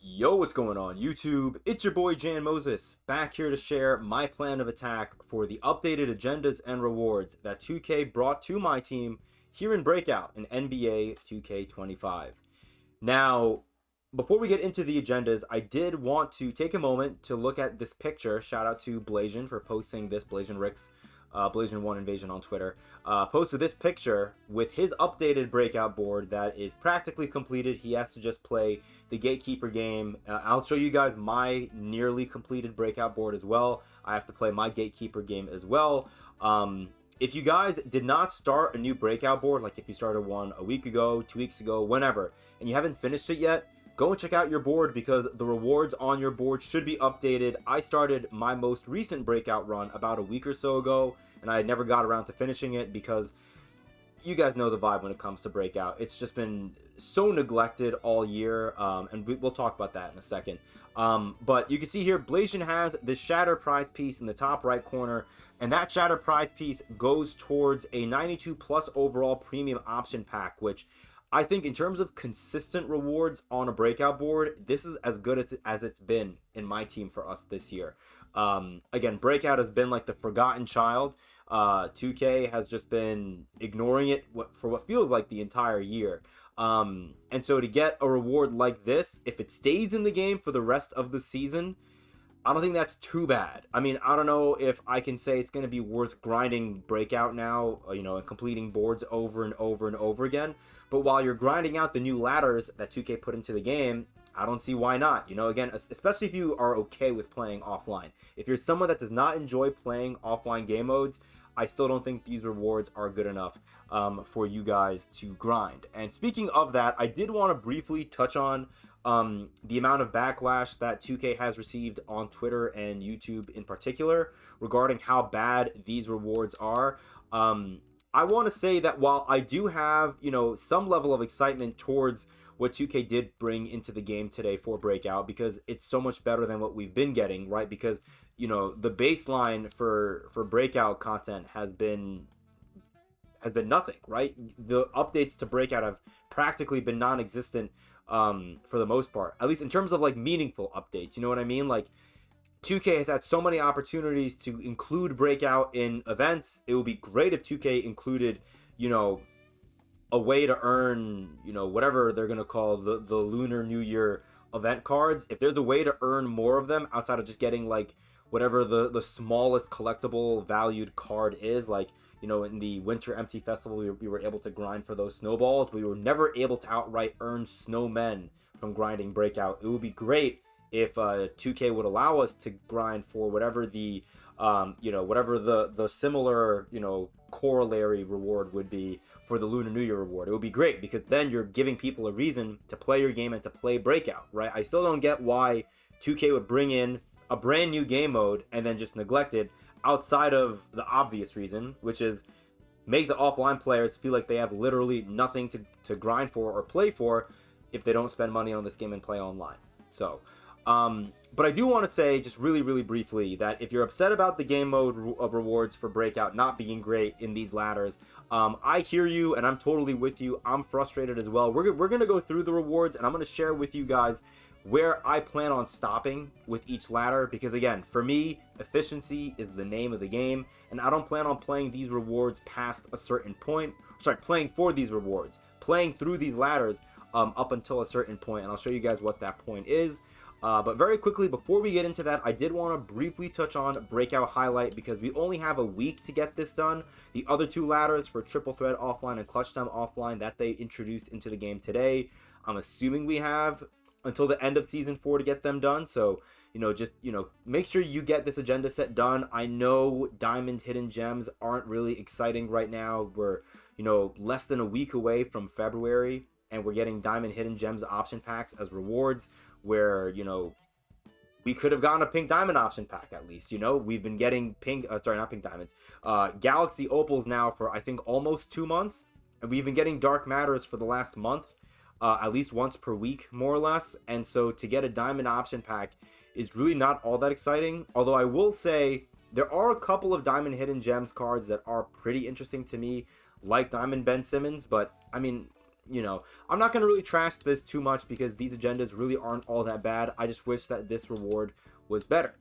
Yo, what's going on YouTube? It's your boy Jan Moses, back here to share my plan of attack for the updated agendas and rewards that 2K brought to my team here in Breakout in NBA 2K25. Now, before we get into the agendas, I did want to take a moment to look at this picture. Shout out to Blasian for posting this, Blasian Ricks, Blasian1 Invasion on Twitter, posted this picture with his updated breakout board that is practically completed. He has to just play the Gatekeeper game. I'll show you guys my nearly completed breakout board as well. I have to play my Gatekeeper game as well. If you guys did not start a new breakout board, like if you started one a week ago, 2 weeks ago, whenever, and you haven't finished it yet, go and check out your board because the rewards on your board should be updated. I started my most recent breakout run about a week or so ago, and I never got around to finishing it because you guys know the vibe when it comes to breakout. It's just been so neglected all year, and we'll talk about that in a second. But you can see here, Blasian has this Shatter prize piece in the top right corner, and that Shatter prize piece goes towards a 92 plus overall premium option pack, which I think in terms of consistent rewards on a breakout board, this is as good as it's been in my team for us this year. Again, breakout has been like the forgotten child. 2K has just been ignoring it for what feels like the entire year. And so to get a reward like this, if it stays in the game for the rest of the season, I don't think that's too bad. I mean, I don't know if I can say it's going to be worth grinding breakout now, and completing boards over and over and over again. But while you're grinding out the new ladders that 2K put into the game, I don't see why not. Again, especially if you are okay with playing offline. If you're someone that does not enjoy playing offline game modes, I still don't think these rewards are good enough for you guys to grind. And speaking of that, I did want to briefly touch on the amount of backlash that 2K has received on Twitter and YouTube in particular regarding how bad these rewards are. I want to say that while I do have, some level of excitement towards what 2K did bring into the game today for Breakout, because it's so much better than what we've been getting, right? Because, the baseline for Breakout content has been nothing, right? The updates to Breakout have practically been non-existent for the most part, at least in terms of like meaningful updates. You know what I mean? Like 2K has had so many opportunities to include Breakout in events. It would be great if 2K included, a way to earn, whatever they're going to call the Lunar New Year event cards. If there's a way to earn more of them outside of just getting like whatever the smallest collectible valued card is, like, in the Winter Empty Festival, we were able to grind for those snowballs, but we were never able to outright earn snowmen from grinding Breakout. It would be great if 2K would allow us to grind for whatever the whatever the similar corollary reward would be for the Lunar New Year reward. It would be great because then you're giving people a reason to play your game and to play Breakout, right? I still don't get why 2K would bring in a brand new game mode and then just neglect it outside of the obvious reason, which is make the offline players feel like they have literally nothing to grind for or play for if they don't spend money on this game and play online. So but I do want to say just really, really briefly that if you're upset about the game mode of rewards for Breakout not being great in these ladders, I hear you and I'm totally with you. I'm frustrated as well. We're going to go through the rewards and I'm going to share with you guys where I plan on stopping with each ladder, because again, for me, efficiency is the name of the game, and I don't plan on playing these rewards past a certain point. Playing for these rewards, playing through these ladders up until a certain point, and I'll show you guys what that point is. But very quickly, before we get into that, I did want to briefly touch on Breakout Highlight because we only have a week to get this done. The other two ladders for Triple Threat Offline and Clutch Time Offline that they introduced into the game today, I'm assuming we have until the end of Season 4 to get them done. So, just, make sure you get this agenda set done. I know Diamond Hidden Gems aren't really exciting right now. We're, less than a week away from February, and we're getting Diamond Hidden Gems option packs as rewards where, we could have gotten a pink diamond option pack at least. We've been getting not pink diamonds, Galaxy Opals now for I think almost 2 months, and we've been getting Dark Matters for the last month, at least once per week, more or less. And so to get a diamond option pack is really not all that exciting. Although I will say there are a couple of Diamond Hidden Gems cards that are pretty interesting to me, like Diamond Ben Simmons. But I mean, I'm not going to really trash this too much because these agendas really aren't all that bad. I just wish that this reward was better.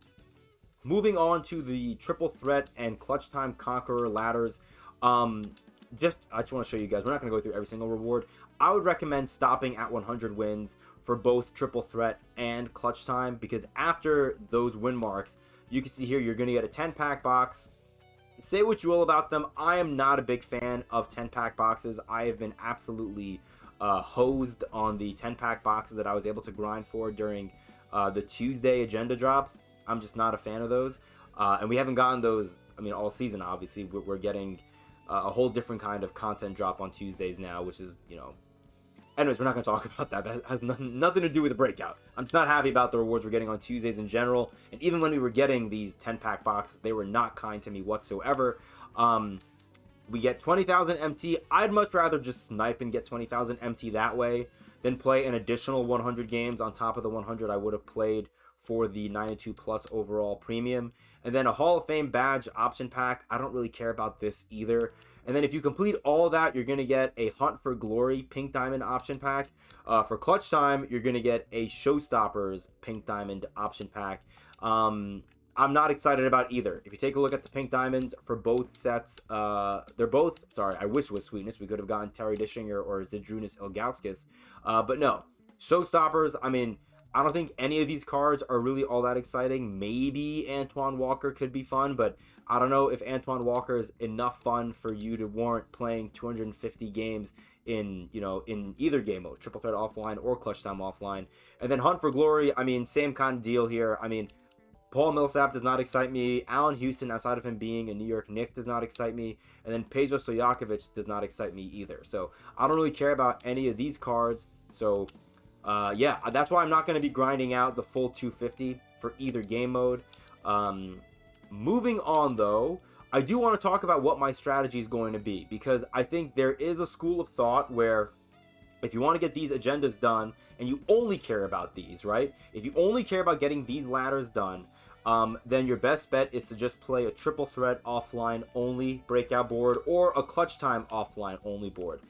Moving on to the triple threat and clutch time conqueror ladders. I just want to show you guys, we're not going to go through every single reward. I would recommend stopping at 100 wins for both triple threat and clutch time, because after those win marks, you can see here you're going to get a 10-pack box. Say what you will about them, I am not a big fan of 10-pack boxes. I have been absolutely hosed on the 10-pack boxes that I was able to grind for during the Tuesday agenda drops. I'm just not a fan of those. And we haven't gotten those, all season, obviously. We're getting a whole different kind of content drop on Tuesdays now, which is, Anyways, we're not going to talk about that. That has nothing to do with the breakout. I'm just not happy about the rewards we're getting on Tuesdays in general. And even when we were getting these 10-pack boxes, they were not kind to me whatsoever. We get 20,000 MT. I'd much rather just snipe and get 20,000 MT that way than play an additional 100 games on top of the 100 I would have played for the 92 plus overall premium. And then a Hall of Fame badge option pack. I don't really care about this either. And then if you complete all that, you're going to get a Hunt for Glory pink diamond option pack. For clutch time, you're going to get a Showstoppers pink diamond option pack. I'm not excited about either. If you take a look at the pink diamonds for both sets, they're both, sorry, I wish it was Sweetness. We could have gotten Terry Dishinger or Zydrunas Ilgauskas. But no, Showstoppers, I don't think any of these cards are really all that exciting. Maybe Antoine Walker could be fun, but I don't know if Antoine Walker is enough fun for you to warrant playing 250 games in either game mode, triple threat offline or clutch time offline. And then Hunt for Glory, same kind of deal here. Paul Millsap does not excite me. Allen Houston, outside of him being a New York Knick, does not excite me. And then Peja Stojakovic does not excite me either. So I don't really care about any of these cards. So yeah, that's why I'm not going to be grinding out the full 250 for either game mode. Moving on, though, I do want to talk about what my strategy is going to be, because I think there is a school of thought where if you want to get these agendas done and you only care about these, right? If you only care about getting these ladders done, then your best bet is to just play a triple threat offline only breakout board or a clutch time offline only board.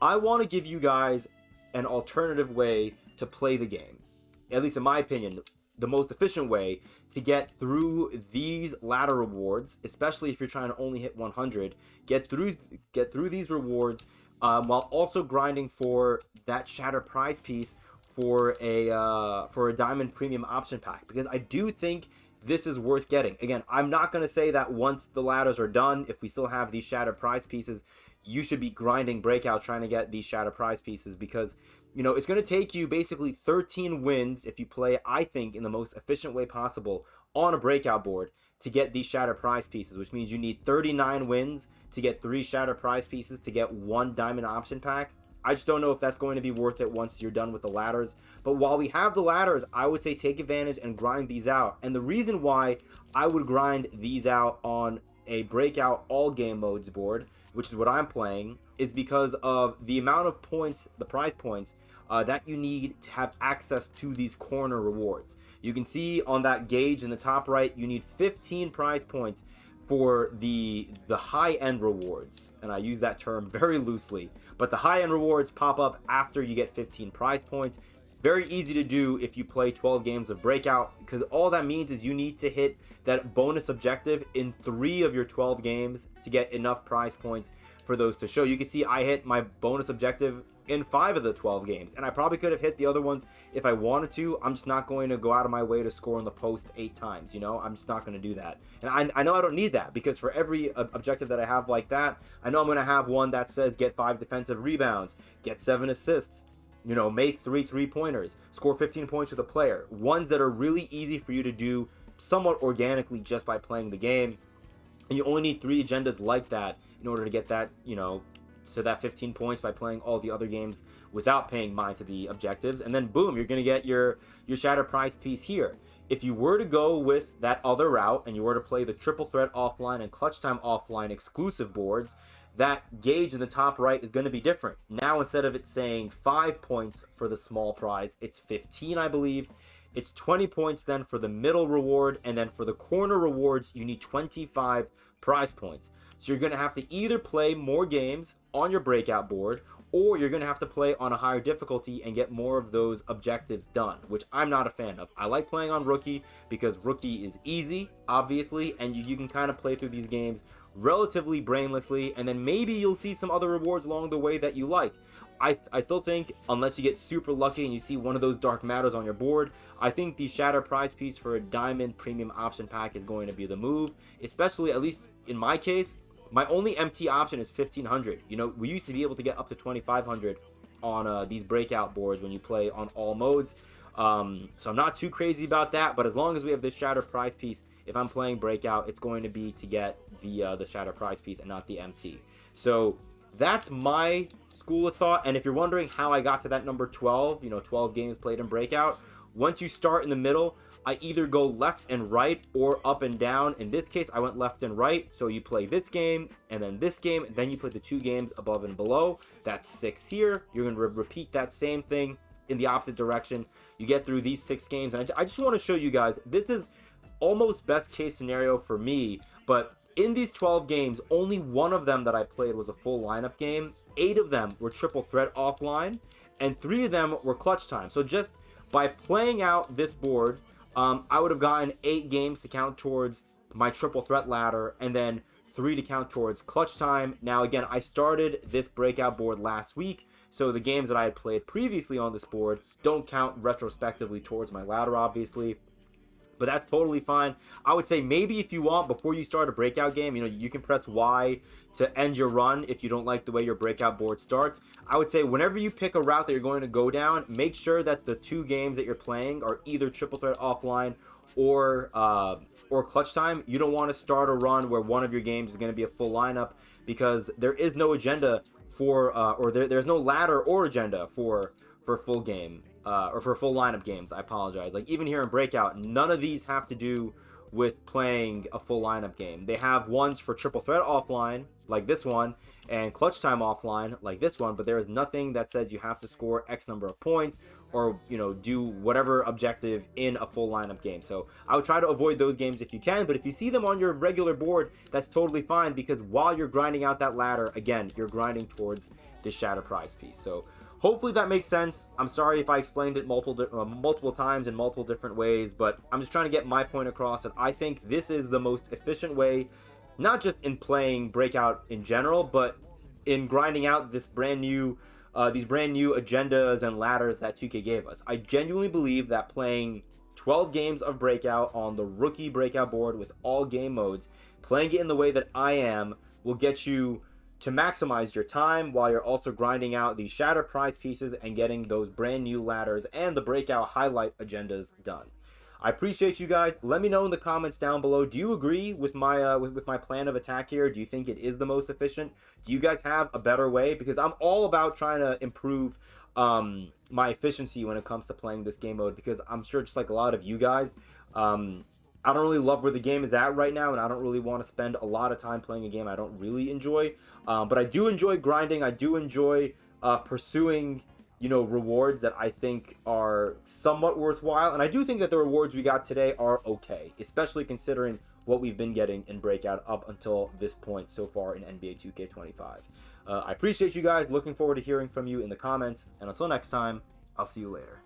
I want to give you guys an alternative way to play the game, at least in my opinion, the most efficient way to get through these ladder rewards, especially if you're trying to only hit 100. Get through these rewards while also grinding for that shatter prize piece for a diamond premium option pack, because I do think this is worth getting. Again, I'm not going to say that once the ladders are done, if we still have these shatter prize pieces, you should be grinding breakout trying to get these shatter prize pieces, because it's going to take you basically 13 wins if you play, I think, in the most efficient way possible on a breakout board to get these shatter prize pieces, which means you need 39 wins to get 3 shatter prize pieces to get 1 diamond option pack. I just don't know if that's going to be worth it once you're done with the ladders. But while we have the ladders, I would say take advantage and grind these out. And the reason why I would grind these out on a breakout all game modes board, which is what I'm playing, is because of the amount of points, the prize points, that you need to have access to these corner rewards. You can see on that gauge in the top right, you need 15 prize points for the high-end rewards. And I use that term very loosely. But the high-end rewards pop up after you get 15 prize points. Very easy to do if you play 12 games of Breakout, because all that means is you need to hit that bonus objective in 3 of your 12 games to get enough prize points for those to show. You can see I hit my bonus objective in 5 of the 12 games, and I probably could have hit the other ones if I wanted to. I'm just not going to go out of my way to score in the post 8 times, I'm just not going to do that. And I know I don't need that, because for every objective that I have like that, I know I'm going to have one that says get 5 defensive rebounds, get 7 assists, make 3 3-pointers, score 15 points with a player. Ones that are really easy for you to do somewhat organically just by playing the game. And you only need 3 agendas like that in order to get that, to that 15 points by playing all the other games without paying mind to the objectives. And then boom, you're going to get your shatter prize piece here. If you were to go with that other route and you were to play the triple threat offline and clutch time offline exclusive boards, that gauge in the top right is going to be different. Now, instead of it saying 5 points for the small prize, it's 15, I believe. It's 20 points then for the middle reward, and then for the corner rewards, you need 25 prize points. So you're going to have to either play more games on your breakout board, or you're going to have to play on a higher difficulty and get more of those objectives done, which I'm not a fan of. I like playing on Rookie because Rookie is easy, obviously, and you can kind of play through these games relatively brainlessly, and then maybe you'll see some other rewards along the way that you like. I still think, unless you get super lucky and you see one of those dark matters on your board, I think the Shatter prize piece for a Diamond Premium Option Pack is going to be the move, especially, at least in my case, my only MT option is 1500. You know, we used to be able to get up to 2500 on these breakout boards when you play on all modes. So I'm not too crazy about that, but as long as we have this Shatter prize piece, if I'm playing breakout, it's going to be to get the Shatter prize piece and not the MT. So that's my school of thought. And if you're wondering how I got to that number 12, you know, 12 games played in breakout, once you start in the middle, I either go left and right or up and down. In this case, I went left and right. So you play this game and then this game, and then you play the 2 games above and below. That's 6 here. You're going to repeat that same thing in the opposite direction. You get through these 6 games. And I just want to show you guys, this is almost best case scenario for me. But in these 12 games, only one of them that I played was a full lineup game. 8 of them were triple threat offline, and 3 of them were clutch time. So just by playing out this board, I would have gotten 8 games to count towards my triple threat ladder, and then 3 to count towards clutch time. Now, again, I started this breakout board last week, so the games that I had played previously on this board don't count retrospectively towards my ladder, obviously. But that's totally fine. I would say maybe if you want, before you start a breakout game, you know, you can press Y to end your run if you don't like the way your breakout board starts. I would say whenever you pick a route that you're going to go down, make sure that the 2 games that you're playing are either triple threat offline or clutch time. You don't want to start a run where one of your games is going to be a full lineup, because there is no agenda for there's no ladder or agenda for full game. Or for full lineup games, I apologize. Like, even here in Breakout, none of these have to do with playing a full lineup game. They have ones for triple threat offline, like this one, and clutch time offline, like this one, but there is nothing that says you have to score X number of points or, you know, do whatever objective in a full lineup game. So I would try to avoid those games if you can, but if you see them on your regular board, that's totally fine, because while you're grinding out that ladder, again, you're grinding towards this Shatter prize piece. So hopefully that makes sense. I'm sorry if I explained it multiple times in multiple different ways, but I'm just trying to get my point across that I think this is the most efficient way, not just in playing Breakout in general, but in grinding out this these brand new agendas and ladders that 2K gave us. I genuinely believe that playing 12 games of Breakout on the Rookie Breakout board with all game modes, playing it in the way that I am, will get you to maximize your time while you're also grinding out the Shatter prize pieces and getting those brand new ladders and the Breakout highlight agendas done. I appreciate you guys. Let me know in the comments down below. Do you agree with my with my plan of attack here? Do you think it is the most efficient? Do you guys have a better way? Because I'm all about trying to improve my efficiency when it comes to playing this game mode, because I'm sure, just like a lot of you guys, I don't really love where the game is at right now, and I don't really want to spend a lot of time playing a game I don't really enjoy. But I do enjoy grinding. I do enjoy pursuing, you know, rewards that I think are somewhat worthwhile. And I do think that the rewards we got today are okay, especially considering what we've been getting in Breakout up until this point so far in NBA 2K25. I appreciate you guys. Looking forward to hearing from you in the comments. And until next time, I'll see you later.